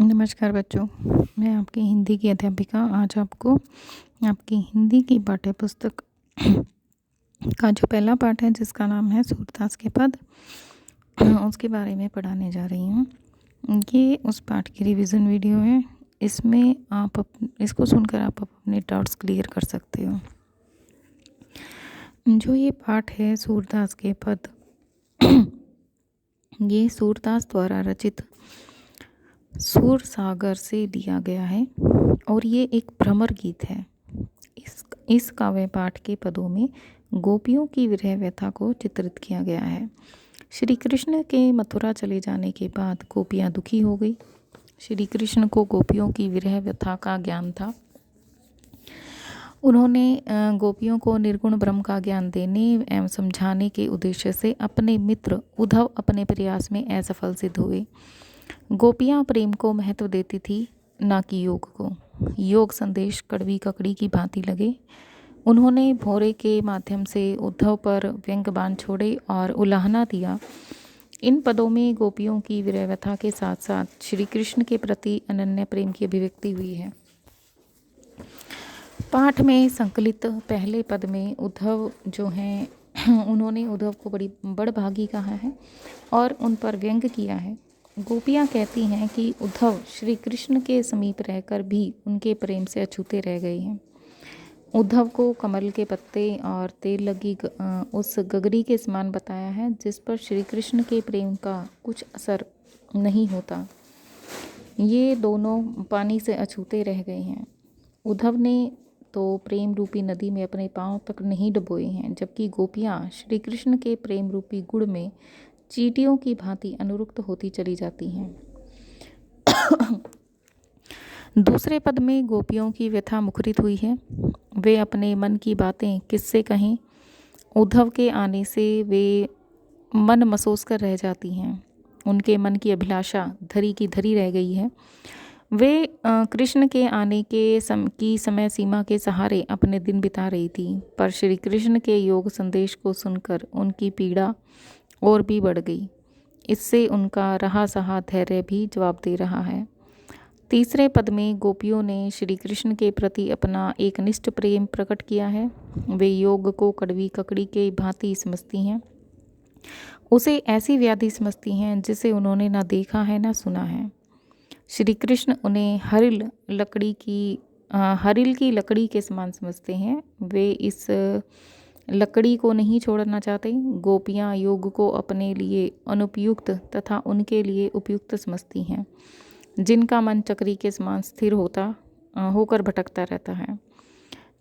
नमस्कार बच्चों, मैं आपकी हिंदी की अध्यापिका आज आपको आपकी हिंदी की पाठ्य पुस्तक का जो पहला पाठ है जिसका नाम है सूरदास के पद, उसके बारे में पढ़ाने जा रही हूँ। ये उस पाठ की रिवीजन वीडियो है। इसमें इसको सुनकर आप अपने डाउट्स क्लियर कर सकते हो। जो ये पाठ है सूरदास के पद, ये सूरदास द्वारा रचित सूर सागर से लिया गया है और ये एक भ्रमर गीत है। इस काव्य पाठ के पदों में गोपियों की विरह व्यथा को चित्रित किया गया है। श्री कृष्ण के मथुरा चले जाने के बाद गोपियाँ दुखी हो गई। श्री कृष्ण को गोपियों की विरह व्यथा का ज्ञान था। उन्होंने गोपियों को निर्गुण ब्रह्म का ज्ञान देने एवं समझाने के उद्देश्य से अपने मित्र उद्धव अपने प्रयास में असफल सिद्ध हुए। गोपियाँ प्रेम को महत्व देती थी, ना कि योग को। योग संदेश कड़वी ककड़ी की भांति लगे। उन्होंने भौरे के माध्यम से उद्धव पर व्यंग बाण छोड़े और उलाहना दिया। इन पदों में गोपियों की विरह व्यथा के साथ साथ श्री कृष्ण के प्रति अनन्य प्रेम की अभिव्यक्ति हुई है। पाठ में संकलित पहले पद में उद्धव जो हैं उन्होंने उद्धव को बड़ी बड़भागी कहा है और उन पर व्यंग किया है। गोपियाँ कहती हैं कि उद्धव श्री कृष्ण के समीप रहकर भी उनके प्रेम से अछूते रह गए हैं। उद्धव को कमल के पत्ते और तेल लगी उस गगरी के समान बताया है जिस पर श्री कृष्ण के प्रेम का कुछ असर नहीं होता। ये दोनों पानी से अछूते रह गए हैं। उद्धव ने तो प्रेम रूपी नदी में अपने पांव तक नहीं डुबोए हैं, जबकि गोपियाँ श्री कृष्ण के प्रेम रूपी गुड़ में चींटियों की भांति अनुरुक्त होती चली जाती हैं। दूसरे पद में गोपियों की व्यथा मुखरित हुई है। वे अपने मन की बातें किससे कहें। उद्धव के आने से वे मन मसोस कर रह जाती हैं। उनके मन की अभिलाषा धरी की धरी रह गई है। वे कृष्ण के आने की समय सीमा के सहारे अपने दिन बिता रही थी, पर श्री कृष्ण के योग संदेश को सुनकर उनकी पीड़ा और भी बढ़ गई। इससे उनका रहा सहा धैर्य भी जवाब दे रहा है। तीसरे पद में गोपियों ने श्री कृष्ण के प्रति अपना एक निष्ठ प्रेम प्रकट किया है। वे योग को कड़वी ककड़ी के भांति समझती हैं। उसे ऐसी व्याधि समझती हैं जिसे उन्होंने ना देखा है ना सुना है। श्री कृष्ण उन्हें हरिल की लकड़ी के समान समझते हैं। वे इस लकड़ी को नहीं छोड़ना चाहते। गोपियाँ योग को अपने लिए अनुपयुक्त तथा उनके लिए उपयुक्त समझती हैं, जिनका मन चक्री के समान स्थिर होकर भटकता रहता है।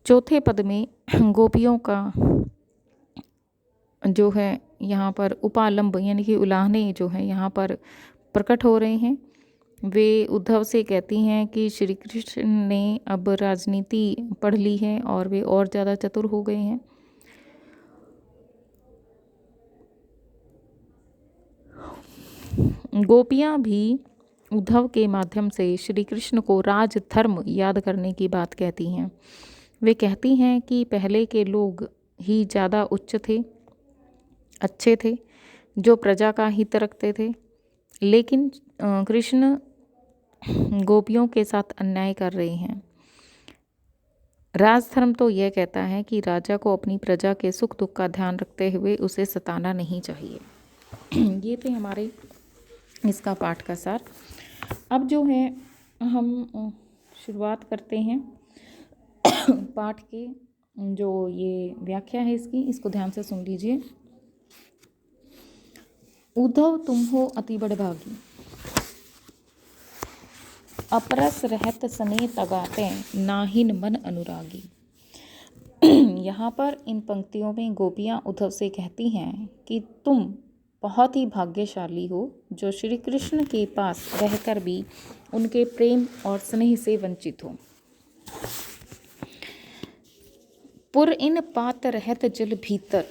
चौथे पद में गोपियों का जो है यहाँ पर उपालंब यानी कि उलाहने जो है यहाँ पर प्रकट हो रहे हैं। वे उद्धव से कहती हैं कि श्री कृष्ण ने अब राजनीति पढ़ ली है और वे और ज़्यादा चतुर हो गए हैं। गोपियाँ भी उद्धव के माध्यम से श्री कृष्ण को राज धर्म याद करने की बात कहती हैं। वे कहती हैं कि पहले के लोग ही ज़्यादा उच्च थे, अच्छे थे, जो प्रजा का हित रखते थे, लेकिन कृष्ण गोपियों के साथ अन्याय कर रहे हैं। राजधर्म तो यह कहता है कि राजा को अपनी प्रजा के सुख दुख का ध्यान रखते हुए उसे सताना नहीं चाहिए। ये थे हमारे इसका पाठ का सार। अब जो है हम शुरुआत करते हैं पाठ के। जो ये व्याख्या है इसको ध्यान से सुन लीजिए। उद्धव तुम हो अति बड़भागी, अपरस रहत सने तगाते नाहिन मन अनुरागी। यहाँ पर इन पंक्तियों में गोपियाँ उद्धव से कहती हैं कि तुम बहुत ही भाग्यशाली हो जो श्री कृष्ण के पास रहकर भी उनके प्रेम और स्नेह से वंचित हो। पुर इन पात रहत जल भीतर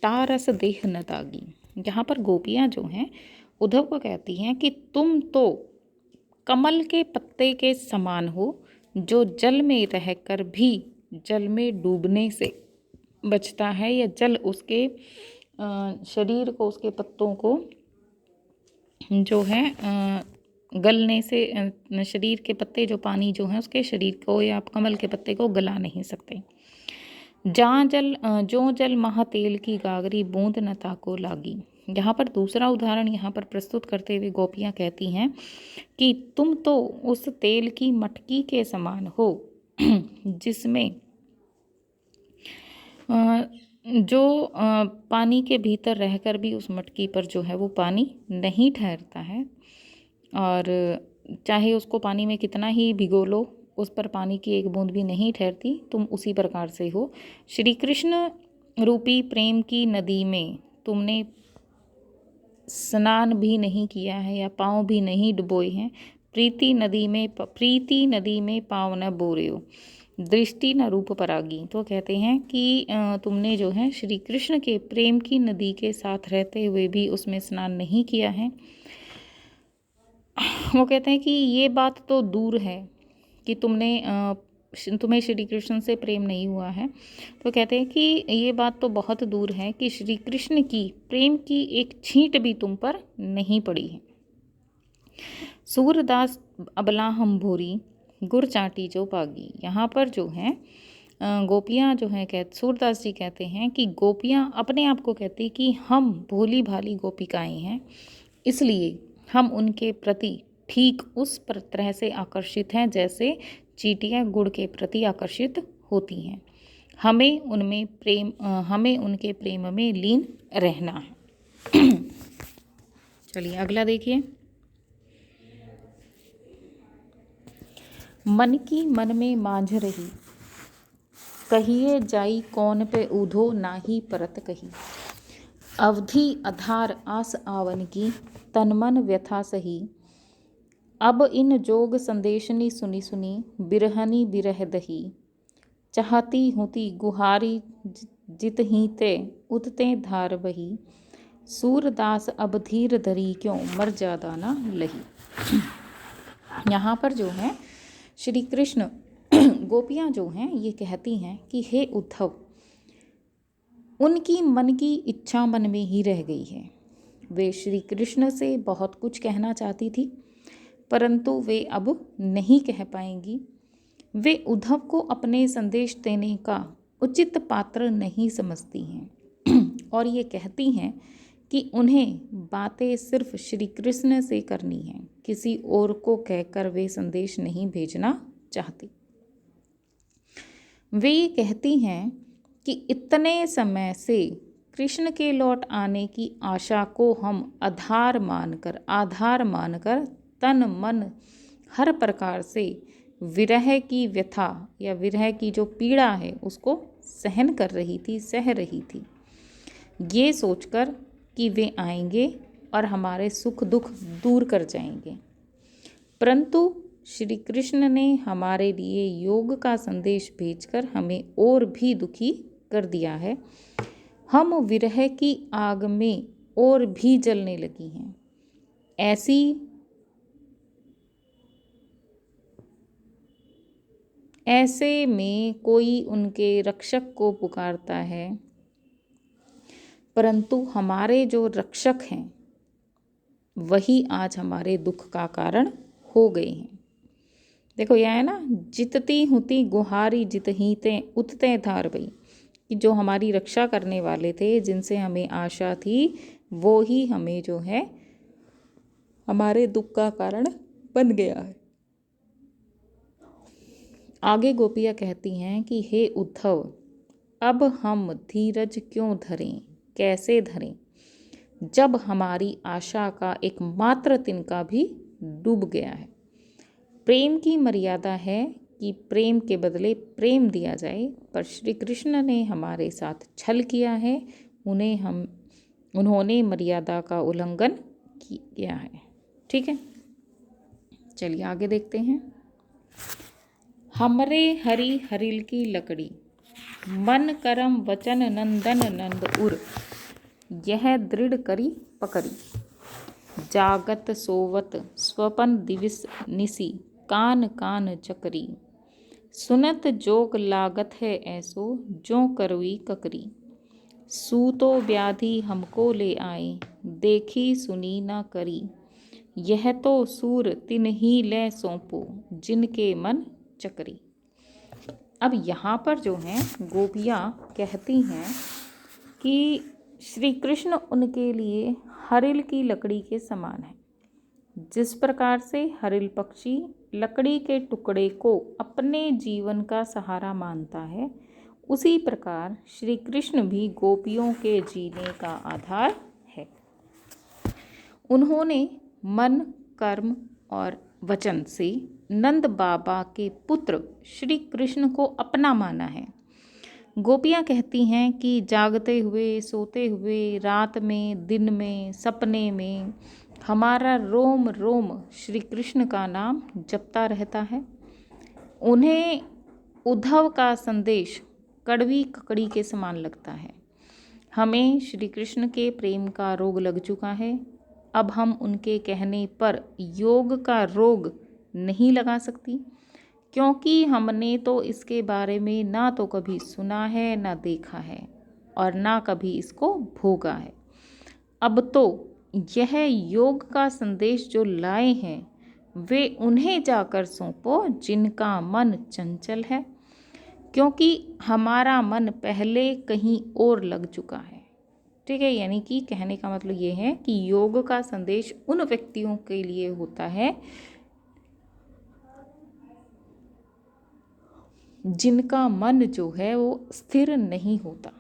तारस देह न दागी। यहाँ पर गोपियाँ जो हैं उद्धव को कहती हैं कि तुम तो कमल के पत्ते के समान हो जो जल में रहकर भी जल में डूबने से बचता है, या जल उसके शरीर को, उसके पत्तों को जो है गलने से शरीर के पत्ते जो पानी जो है उसके शरीर को या आप कमल के पत्ते को गला नहीं सकते। जो जल महातेल की गागरी बूंद न ताको लागी। यहाँ पर दूसरा उदाहरण यहाँ पर प्रस्तुत करते हुए गोपियाँ कहती हैं कि तुम तो उस तेल की मटकी के समान हो जिसमें जो पानी के भीतर रहकर भी उस मटकी पर जो है वो पानी नहीं ठहरता है, और चाहे उसको पानी में कितना ही भिगो लो उस पर पानी की एक बूंद भी नहीं ठहरती। तुम उसी प्रकार से हो। श्री कृष्ण रूपी प्रेम की नदी में तुमने स्नान भी नहीं किया है या पाँव भी नहीं डुबोए हैं। प्रीति नदी में पाँव न बोरेओ, दृष्टि न रूप परागी। तो कहते हैं कि तुमने जो है श्री कृष्ण के प्रेम की नदी के साथ रहते हुए भी उसमें स्नान नहीं किया है। वो कहते हैं कि ये बात तो दूर है कि तुम्हें श्री कृष्ण से प्रेम नहीं हुआ है। तो कहते हैं कि ये बात तो बहुत दूर है कि श्री कृष्ण की प्रेम की एक छींट भी तुम पर नहीं पड़ी है। सूरदास अबला हम भूरी गुर चाटी जो पागी। यहाँ पर जो है गोपियाँ जो हैं सूरदास जी कहते हैं कि गोपियाँ अपने आप को कहती कि हम भोली भाली गोपिकाएं हैं, इसलिए हम उनके प्रति ठीक उस तरह से आकर्षित हैं जैसे चींटियाँ गुड़ के प्रति आकर्षित होती हैं। हमें उनके प्रेम में लीन रहना है। चलिए अगला देखिए। मन की मन में मांझ रही, कहिए जाई कौन पे ऊधो नाही परत कही। अवधि आधार आस आवन की, तन मन व्यथा सही। अब इन जोग संदेशनी सुनी सुनी, बिरहनी बिरह दही। चाहती हुती गुहारी जित ही ते, उतते धार बही। सूरदास अब धीर धरी क्यों, मर जादा ना लही। यहाँ पर जो है श्री कृष्ण गोपियाँ जो हैं ये कहती हैं कि हे उद्धव, उनकी मन की इच्छा मन में ही रह गई है। वे श्री कृष्ण से बहुत कुछ कहना चाहती थी, परंतु वे अब नहीं कह पाएंगी। वे उद्धव को अपने संदेश देने का उचित पात्र नहीं समझती हैं और ये कहती हैं कि उन्हें बातें सिर्फ श्री कृष्ण से करनी हैं, किसी और को कहकर वे संदेश नहीं भेजना चाहती। वे ये कहती हैं कि इतने समय से कृष्ण के लौट आने की आशा को हम आधार मानकर तन मन हर प्रकार से विरह की व्यथा या विरह की जो पीड़ा है उसको सह रही थी, ये सोचकर कि वे आएंगे और हमारे सुख दुख दूर कर जाएंगे। परंतु श्री कृष्ण ने हमारे लिए योग का संदेश भेजकर हमें और भी दुखी कर दिया है। हम विरह की आग में और भी जलने लगी हैं। ऐसे में कोई उनके रक्षक को पुकारता है, परंतु हमारे जो रक्षक हैं वही आज हमारे दुख का कारण हो गए हैं। देखो यह है ना, जितती हुती गुहारी जितही ते उतते धार बई, कि जो हमारी रक्षा करने वाले थे, जिनसे हमें आशा थी, वो ही हमें जो है हमारे दुख का कारण बन गया है। आगे गोपियाँ कहती हैं कि हे उद्धव, अब हम धीरज क्यों धरें, कैसे धरें, जब हमारी आशा का एकमात्र तिनका भी डूब गया है। प्रेम की मर्यादा है कि प्रेम के बदले प्रेम दिया जाए, पर श्री कृष्ण ने हमारे साथ छल किया है। उन्होंने मर्यादा का उल्लंघन किया है। ठीक है, चलिए आगे देखते हैं। हमरे हरि हरिल की लकड़ी, मन करम वचन नंदन नंद उर। यह दृढ़ करी पकड़ी, जागत सोवत स्वपन दिविस निसी, कान कान चकरी। सुनत जोग लागत है ऐसो, जो करवी ककरी। सूतो व्याधि हमको ले आए, देखी सुनी ना करी। यह तो सूर तिन ही ले सौंपो, जिनके मन चकरी। अब यहाँ पर जो हैं गोपियाँ कहती हैं कि श्री कृष्ण उनके लिए हरिल की लकड़ी के समान है। जिस प्रकार से हरिल पक्षी लकड़ी के टुकड़े को अपने जीवन का सहारा मानता है, उसी प्रकार श्री कृष्ण भी गोपियों के जीने का आधार है। उन्होंने मन, कर्म और वचन से नंद बाबा के पुत्र श्री कृष्ण को अपना माना है। गोपियाँ कहती हैं कि जागते हुए, सोते हुए, रात में, दिन में, सपने में हमारा रोम रोम श्री कृष्ण का नाम जपता रहता है। उन्हें उद्धव का संदेश कड़वी ककड़ी के समान लगता है। हमें श्री कृष्ण के प्रेम का रोग लग चुका है। अब हम उनके कहने पर योग का रोग नहीं लगा सकती, क्योंकि हमने तो इसके बारे में ना तो कभी सुना है, ना देखा है, और ना कभी इसको भोगा है। अब तो यह योग का संदेश जो लाए हैं वे उन्हें जाकर सौंपो जिनका मन चंचल है, क्योंकि हमारा मन पहले कहीं और लग चुका है। ठीक है, यानी कि कहने का मतलब ये है कि योग का संदेश उन व्यक्तियों के लिए होता है जिनका मन जो है वो स्थिर नहीं होता,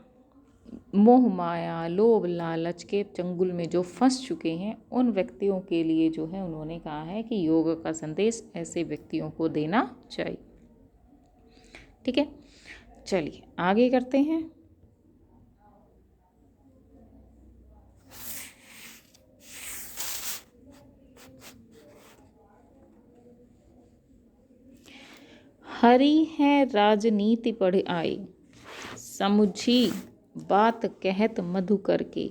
मोह माया, लोभ लालच के चंगुल में जो फंस चुके हैं, उन व्यक्तियों के लिए जो है उन्होंने कहा है कि योग का संदेश ऐसे व्यक्तियों को देना चाहिए। ठीक है, चलिए आगे करते हैं। हरि है राजनीति पढ़ आए, समुझी बात कहत मधु करके,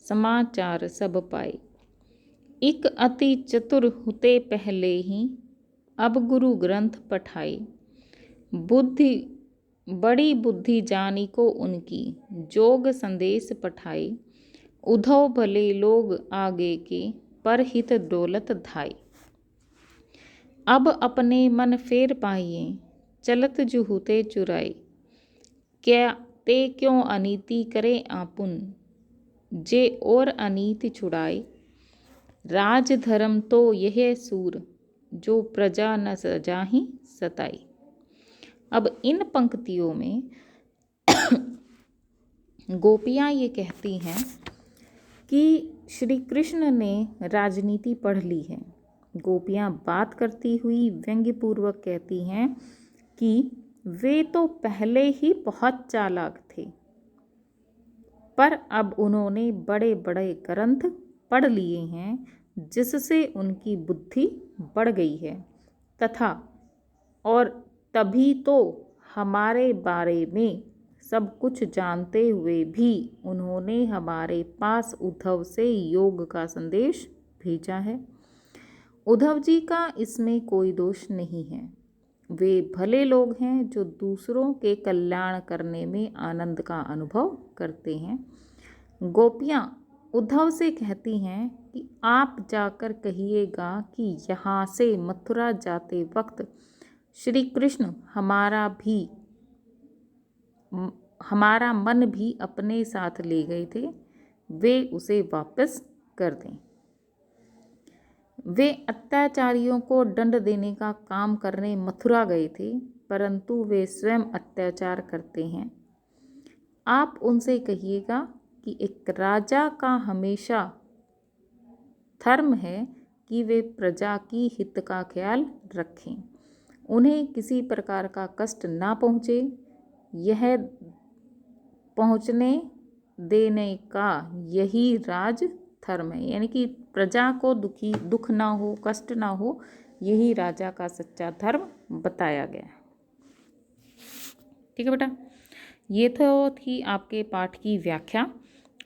समाचार सब पाए। इक अति चतुर हुते पहले ही, अब गुरु ग्रंथ पठाए। बुद्धि बड़ी बुद्धि जानी को उनकी, जोग संदेश पठाए। उधव भले लोग आगे के, पर हित दौलत धाय। अब अपने मन फेर पाइए, चलत जुहुते चुराए। क्या ते क्यों अनीति करे आपुन, जे और अनीति छुड़ाए। राज धर्म तो यह सूर, जो प्रजा न सजाहि सताई। अब इन पंक्तियों में गोपियाँ ये कहती हैं कि श्री कृष्ण ने राजनीति पढ़ ली है। गोपियाँ बात करती हुई व्यंग्यपूर्वक कहती हैं कि वे तो पहले ही बहुत चालाक थे, पर अब उन्होंने बड़े बड़े ग्रंथ पढ़ लिए हैं, जिससे उनकी बुद्धि बढ़ गई है, तथा और तभी तो हमारे बारे में सब कुछ जानते हुए भी उन्होंने हमारे पास उद्धव से योग का संदेश भेजा है। उद्धव जी का इसमें कोई दोष नहीं है। वे भले लोग हैं जो दूसरों के कल्याण करने में आनंद का अनुभव करते हैं। गोपियाँ उद्धव से कहती हैं कि आप जाकर कहिएगा कि यहाँ से मथुरा जाते वक्त श्री कृष्ण हमारा मन भी अपने साथ ले गए थे, वे उसे वापस कर दें। वे अत्याचारियों को दंड देने का काम करने मथुरा गए थे, परंतु वे स्वयं अत्याचार करते हैं। आप उनसे कहिएगा कि एक राजा का हमेशा धर्म है कि वे प्रजा की हित का ख्याल रखें, उन्हें किसी प्रकार का कष्ट ना पहुँचे। यह पहुँचने देने का यही राज धर्म है, यानी कि प्रजा को दुख ना हो, कष्ट ना हो, यही राजा का सच्चा धर्म बताया गया है। ठीक है बेटा, ये तो थी आपके पाठ की व्याख्या।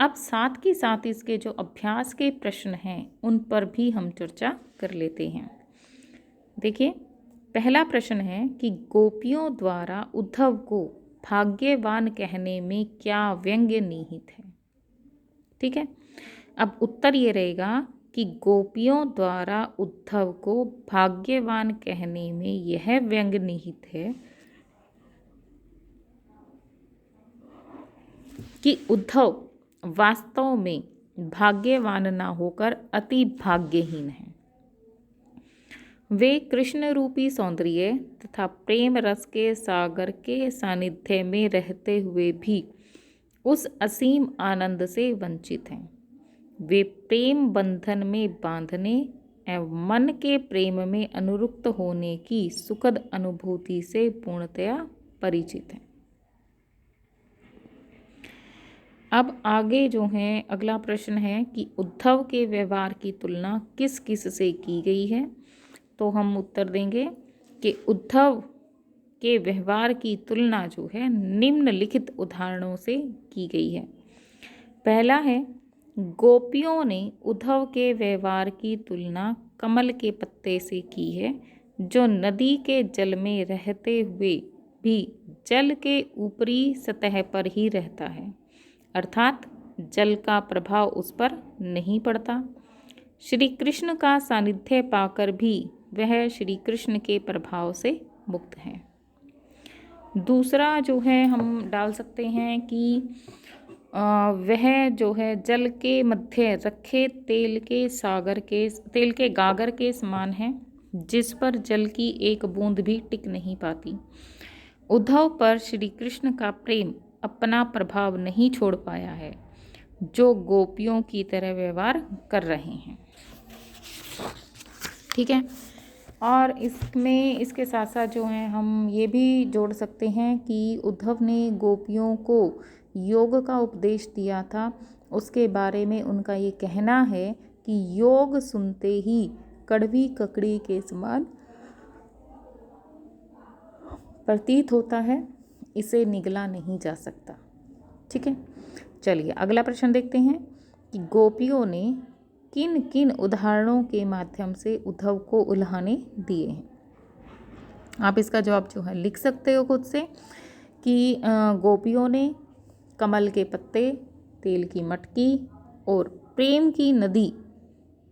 अब साथ के साथ इसके जो अभ्यास के प्रश्न हैं उन पर भी हम चर्चा कर लेते हैं। देखिए, पहला प्रश्न है कि गोपियों द्वारा उद्धव को भाग्यवान कहने में क्या व्यंग्य निहित है। ठीक है, अब उत्तर ये रहेगा कि गोपियों द्वारा उद्धव को भाग्यवान कहने में यह व्यंग निहित है कि उद्धव वास्तव में भाग्यवान न होकर अति भाग्यहीन हैं। वे कृष्ण रूपी सौंदर्य तथा प्रेम रस के सागर के सानिध्य में रहते हुए भी उस असीम आनंद से वंचित हैं। वे प्रेम बंधन में बांधने एवं मन के प्रेम में अनुरक्त होने की सुखद अनुभूति से पूर्णतया परिचित हैं। अब आगे जो है अगला प्रश्न है कि उद्धव के व्यवहार की तुलना किस किस से की गई है। तो हम उत्तर देंगे कि उद्धव के व्यवहार की तुलना जो है निम्नलिखित उदाहरणों से की गई है। पहला है, गोपियों ने उद्धव के व्यवहार की तुलना कमल के पत्ते से की है, जो नदी के जल में रहते हुए भी जल के ऊपरी सतह पर ही रहता है, अर्थात जल का प्रभाव उस पर नहीं पड़ता। श्री कृष्ण का सानिध्य पाकर भी वह श्री कृष्ण के प्रभाव से मुक्त है। दूसरा जो है हम डाल सकते हैं कि वह जो है जल के मध्य रखे तेल के गागर के समान है, जिस पर जल की एक बूंद भी टिक नहीं पाती। उद्धव पर श्री कृष्ण का प्रेम अपना प्रभाव नहीं छोड़ पाया है, जो गोपियों की तरह व्यवहार कर रहे हैं। ठीक है। और इसके साथ साथ जो है हम ये भी जोड़ सकते हैं कि उद्धव ने गोपियों को योग का उपदेश दिया था। उसके बारे में उनका ये कहना है कि योग सुनते ही कड़वी ककड़ी के समान प्रतीत होता है, इसे निगला नहीं जा सकता। ठीक है, चलिए अगला प्रश्न देखते हैं कि गोपियों ने किन किन उदाहरणों के माध्यम से उद्धव को उल्हाने दिए हैं। आप इसका जवाब जो है लिख सकते हो खुद से कि गोपियों ने कमल के पत्ते, तेल की मटकी और प्रेम की नदी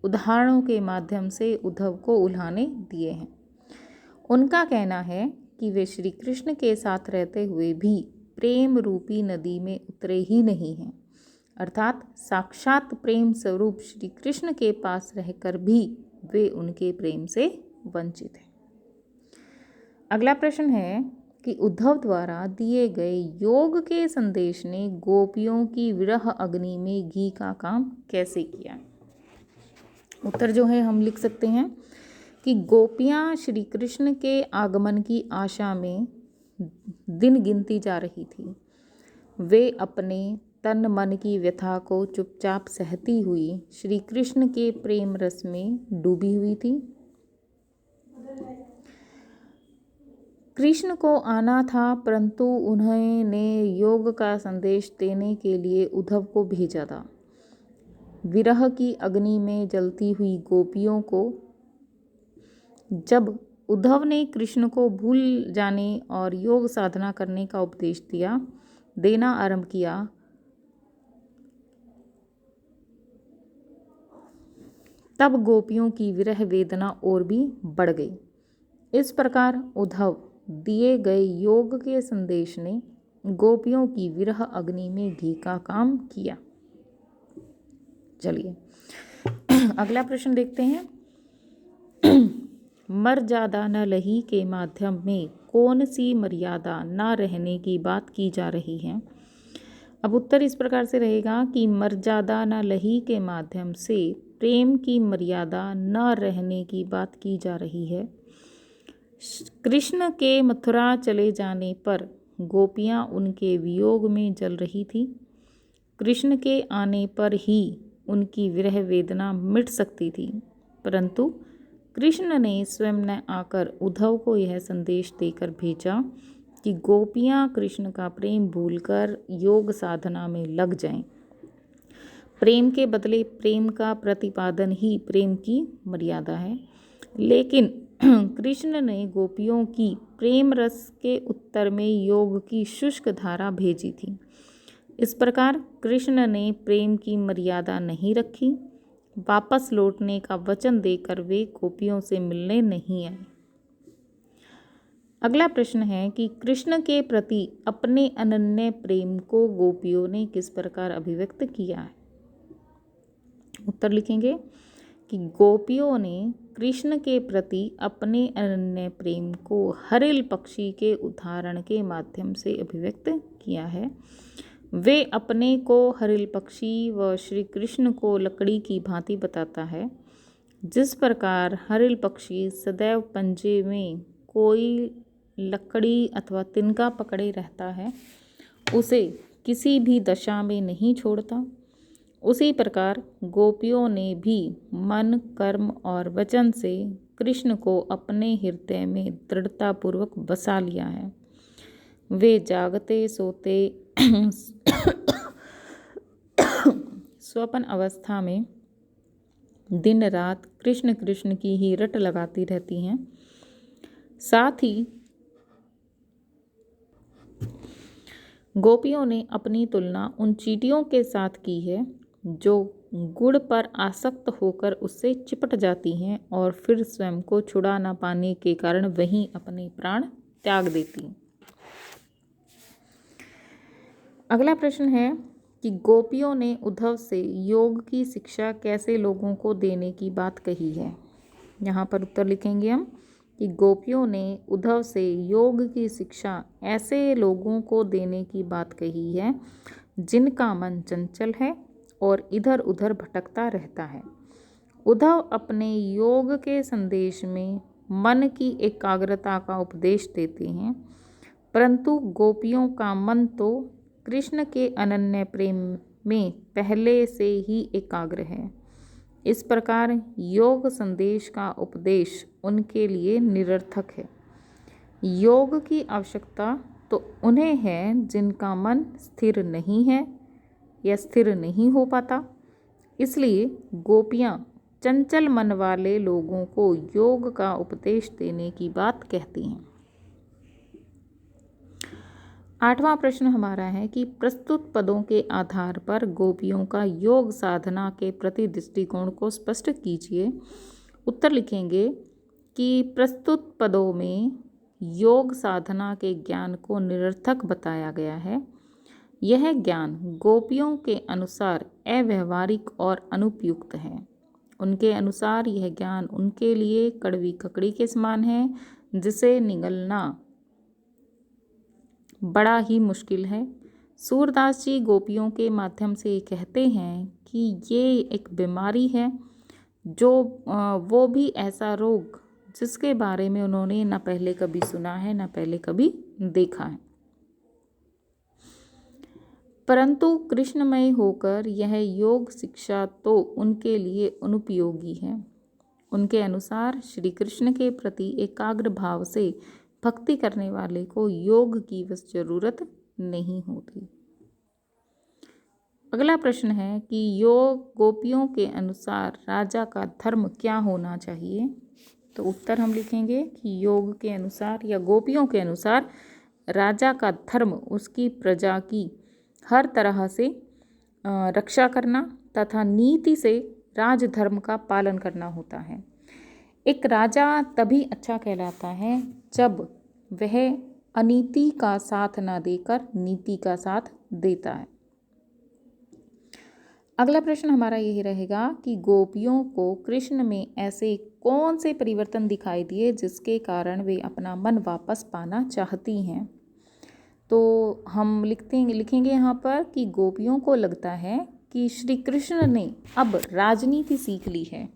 उदाहरणों के माध्यम से उद्धव को उल्हाने दिए हैं। उनका कहना है कि वे श्री कृष्ण के साथ रहते हुए भी प्रेम रूपी नदी में उतरे ही नहीं हैं, अर्थात साक्षात प्रेम स्वरूप श्री कृष्ण के पास रहकर भी वे उनके प्रेम से वंचित हैं। अगला प्रश्न है कि उद्धव द्वारा दिए गए योग के संदेश ने गोपियों की विरह अग्नि में घी का काम कैसे किया। उत्तर जो है हम लिख सकते हैं कि गोपियां श्री कृष्ण के आगमन की आशा में दिन गिनती जा रही थी। वे अपने तन मन की व्यथा को चुपचाप सहती हुई श्री कृष्ण के प्रेम रस में डूबी हुई थी। कृष्ण को आना था, परंतु उन्होंने योग का संदेश देने के लिए उद्धव को भेजा था। विरह की अग्नि में जलती हुई गोपियों को जब उद्धव ने कृष्ण को भूल जाने और योग साधना करने का उपदेश देना आरंभ किया, तब गोपियों की विरह वेदना और भी बढ़ गई। इस प्रकार उद्धव दिए गए योग के संदेश ने गोपियों की विरह अग्नि में घी का काम किया। चलिए अगला प्रश्न देखते हैं। मर्यादा न लही के माध्यम में कौन सी मर्यादा न रहने की बात की जा रही है। अब उत्तर इस प्रकार से रहेगा कि मर्यादा न लही के माध्यम से प्रेम की मर्यादा न रहने की बात की जा रही है। कृष्ण के मथुरा चले जाने पर गोपियां उनके वियोग में जल रही थी। कृष्ण के आने पर ही उनकी विरह वेदना मिट सकती थी, परंतु कृष्ण ने स्वयं न आकर उद्धव को यह संदेश देकर भेजा कि गोपियां कृष्ण का प्रेम भूलकर योग साधना में लग जाएं। प्रेम के बदले प्रेम का प्रतिपादन ही प्रेम की मर्यादा है। लेकिन कृष्ण ने गोपियों की प्रेम रस के उत्तर में योग की शुष्क धारा भेजी थी। इस प्रकार कृष्ण ने प्रेम की मर्यादा नहीं रखी, वापस लौटने का वचन देकर वे गोपियों से मिलने नहीं आए। अगला प्रश्न है कि कृष्ण के प्रति अपने अनन्य प्रेम को गोपियों ने किस प्रकार अभिव्यक्त किया है। उत्तर लिखेंगे कि गोपियों ने कृष्ण के प्रति अपने अनन्य प्रेम को हरिल पक्षी के उदाहरण के माध्यम से अभिव्यक्त किया है। वे अपने को हरिल पक्षी व श्री कृष्ण को लकड़ी की भांति बताता है। जिस प्रकार हरिल पक्षी सदैव पंजे में कोई लकड़ी अथवा तिनका पकड़े रहता है, उसे किसी भी दशा में नहीं छोड़ता, उसी प्रकार गोपियों ने भी मन, कर्म और वचन से कृष्ण को अपने हृदय में दृढ़तापूर्वक बसा लिया है। वे जागते सोते स्वप्न अवस्था में दिन रात कृष्ण कृष्ण की ही रट लगाती रहती हैं। साथ ही गोपियों ने अपनी तुलना उन चींटियों के साथ की है जो गुड़ पर आसक्त होकर उससे चिपट जाती हैं और फिर स्वयं को छुड़ा न पाने के कारण वहीं अपने प्राण त्याग देती हैं। अगला प्रश्न है कि गोपियों ने उद्धव से योग की शिक्षा कैसे लोगों को देने की बात कही है। यहाँ पर उत्तर लिखेंगे हम कि गोपियों ने उद्धव से योग की शिक्षा ऐसे लोगों को देने की बात कही है जिनका मन चंचल है और इधर उधर भटकता रहता है। उद्धव अपने योग के संदेश में मन की एकाग्रता का उपदेश देते हैं, परंतु गोपियों का मन तो कृष्ण के अनन्य प्रेम में पहले से ही एकाग्र है। इस प्रकार योग संदेश का उपदेश उनके लिए निरर्थक है। योग की आवश्यकता तो उन्हें है जिनका मन स्थिर नहीं है या स्थिर नहीं हो पाता। इसलिए गोपियाँ चंचल मन वाले लोगों को योग का उपदेश देने की बात कहती हैं। 8वां प्रश्न हमारा है कि प्रस्तुत पदों के आधार पर गोपियों का योग साधना के प्रति दृष्टिकोण को स्पष्ट कीजिए। उत्तर लिखेंगे कि प्रस्तुत पदों में योग साधना के ज्ञान को निरर्थक बताया गया है। यह ज्ञान गोपियों के अनुसार अव्यवहारिक और अनुपयुक्त है। उनके अनुसार यह ज्ञान उनके लिए कड़वी ककड़ी के समान है, जिसे निगलना बड़ा ही मुश्किल है। सूरदास जी गोपियों के माध्यम से कहते हैं कि ये एक बीमारी है, जो वो भी ऐसा रोग जिसके बारे में उन्होंने न पहले कभी सुना है न पहले कभी देखा है। परंतु कृष्णमय होकर यह योग शिक्षा तो उनके लिए अनुपयोगी है। उनके अनुसार श्री कृष्ण के प्रति एकाग्र भाव से भक्ति करने वाले को योग की बस जरूरत नहीं होती। अगला प्रश्न है कि योग गोपियों के अनुसार राजा का धर्म क्या होना चाहिए। तो उत्तर हम लिखेंगे कि योग के अनुसार या गोपियों के अनुसार राजा का धर्म उसकी प्रजा की हर तरह से रक्षा करना तथा नीति से राजधर्म का पालन करना होता है। एक राजा तभी अच्छा कहलाता है जब वह अनीति का साथ न देकर नीति का साथ देता है। अगला प्रश्न हमारा यही रहेगा कि गोपियों को कृष्ण में ऐसे कौन से परिवर्तन दिखाई दिए जिसके कारण वे अपना मन वापस पाना चाहती हैं। तो हम लिखेंगे यहाँ पर कि गोपियों को लगता है कि श्री कृष्ण ने अब राजनीति सीख ली है।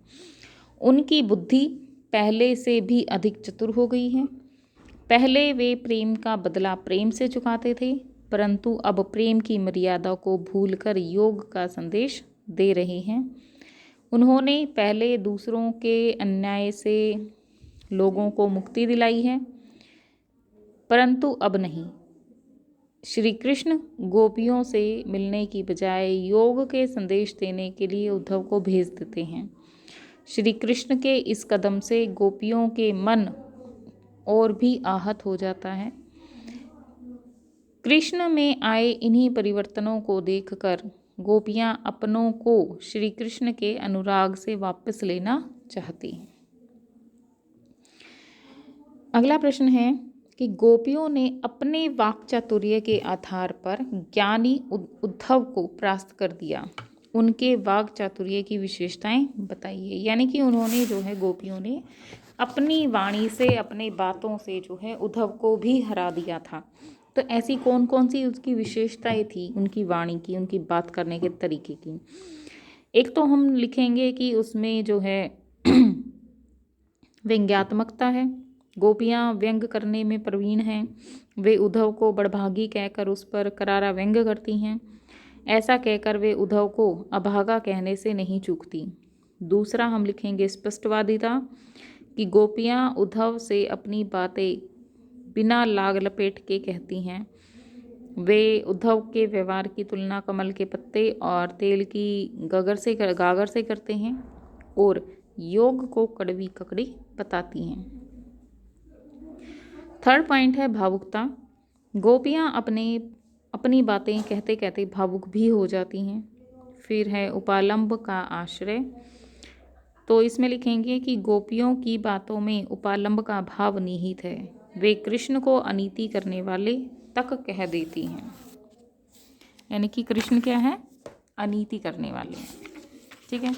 उनकी बुद्धि पहले से भी अधिक चतुर हो गई है। पहले वे प्रेम का बदला प्रेम से चुकाते थे, परंतु अब प्रेम की मर्यादा को भूलकर योग का संदेश दे रहे हैं। उन्होंने पहले दूसरों के अन्याय से लोगों को मुक्ति दिलाई है, परंतु अब नहीं। श्री कृष्ण गोपियों से मिलने की बजाय योग के संदेश देने के लिए उद्धव को भेज देते हैं। श्री कृष्ण के इस कदम से गोपियों के मन और भी आहत हो जाता है। कृष्ण में आए इन्हीं परिवर्तनों को देखकर गोपियाँ अपनों को श्री कृष्ण के अनुराग से वापस लेना चाहती हैं। अगला प्रश्न है कि गोपियों ने अपने वाक चातुर्य के आधार पर ज्ञानी उद्धव को परास्त कर दिया। उनके वाक चातुर्य की विशेषताएं बताइए। यानी कि उन्होंने जो है गोपियों ने अपनी वाणी से, अपने बातों से जो है उद्धव को भी हरा दिया था। तो ऐसी कौन कौन सी उसकी विशेषताएं थी उनकी वाणी की, उनकी बात करने के तरीके की। एक तो हम लिखेंगे कि उसमें जो है व्यंग्यात्मकता है। गोपियाँ व्यंग करने में प्रवीण हैं। वे उद्धव को बड़भागी कहकर उस पर करारा व्यंग करती हैं। ऐसा कहकर वे उद्धव को अभागा कहने से नहीं चूकती। दूसरा हम लिखेंगे स्पष्टवादिता, कि गोपियाँ उद्धव से अपनी बातें बिना लाग लपेट के कहती हैं। वे उद्धव के व्यवहार की तुलना कमल के पत्ते और तेल की गागर से करते हैं और योग को कड़वी ककड़ी बताती हैं। थर्ड पॉइंट है भावुकता। गोपियाँ अपनी बातें कहते कहते भावुक भी हो जाती हैं। फिर है उपालंब का आश्रय। तो इसमें लिखेंगे कि गोपियों की बातों में उपालंब का भाव निहित है। वे कृष्ण को अनीति करने वाले तक कह देती हैं। यानी कि कृष्ण क्या है? अनीति करने वाले हैं। ठीक है।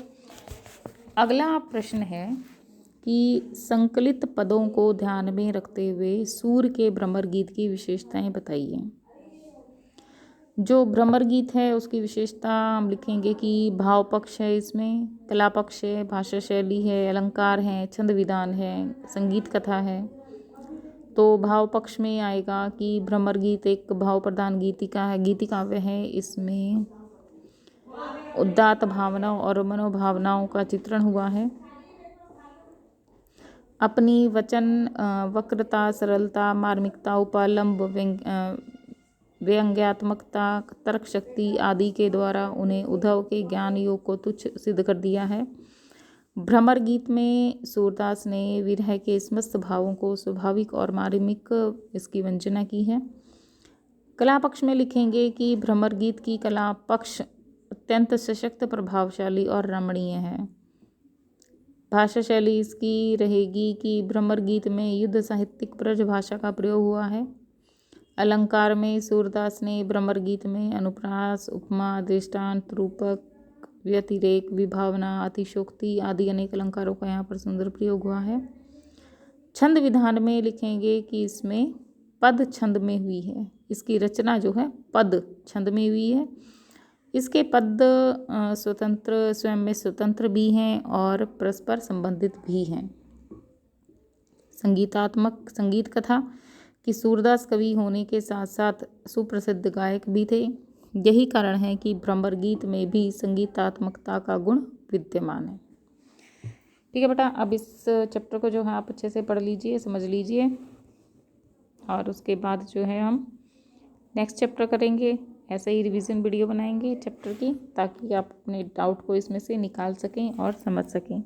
अगला प्रश्न है कि संकलित पदों को ध्यान में रखते हुए सूर के भ्रमर गीत की विशेषताएं बताइए। जो भ्रमर गीत है उसकी विशेषता हम लिखेंगे कि भाव पक्ष है, इसमें कला पक्ष है, भाषा शैली है, अलंकार है, छंद विधान है, संगीत कथा है। तो भाव पक्ष में आएगा कि भ्रमर गीत एक भाव प्रधान गीति काव्य है। इसमें उदात्त भावनाओं और मनोभावनाओं का चित्रण हुआ है। अपनी वचन वक्रता, सरलता, मार्मिकता, उपालंब, व्यंग्यात्मकता, तर्क शक्ति आदि के द्वारा उन्हें उद्धव के ज्ञान योग को तुच्छ सिद्ध कर दिया है। भ्रमर गीत में सूरदास ने विरह के समस्त भावों को स्वाभाविक और मार्मिक इसकी वंचना की है। कला पक्ष में लिखेंगे कि भ्रमर गीत की कला पक्ष अत्यंत सशक्त, प्रभावशाली और रमणीय है। भाषा शैली इसकी रहेगी कि भ्रमर गीत में युद्ध साहित्यिक ब्रज भाषा का प्रयोग हुआ है। अलंकार में सूरदास ने भ्रमर गीत में अनुप्रास, उपमा, दृष्टांत, रूपक, व्यतिरेक, विभावना, अतिशोक्ति आदि अनेक अलंकारों का यहाँ पर सुंदर प्रयोग हुआ है। छंद विधान में लिखेंगे कि इसमें पद छंद में हुई है। इसकी रचना जो है पद छंद में हुई है। इसके पद स्वयं में स्वतंत्र भी हैं और परस्पर संबंधित भी हैं। संगीतात्मक संगीत कथा कि सूरदास कवि होने के साथ साथ सुप्रसिद्ध गायक भी थे। यही कारण है कि भ्रमर गीत में भी संगीतात्मकता का गुण विद्यमान है। ठीक है बेटा, अब इस चैप्टर को जो है आप अच्छे से पढ़ लीजिए, समझ लीजिए और उसके बाद जो है हम नेक्स्ट चैप्टर करेंगे। ऐसे ही रिवीजन वीडियो बनाएंगे चैप्टर की, ताकि आप अपने डाउट को इसमें से निकाल सकें और समझ सकें।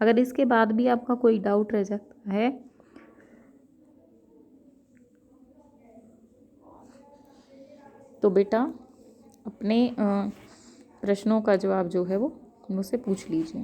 अगर इसके बाद भी आपका कोई डाउट रह जाता है तो बेटा अपने प्रश्नों का जवाब जो है वो मुझसे पूछ लीजिए।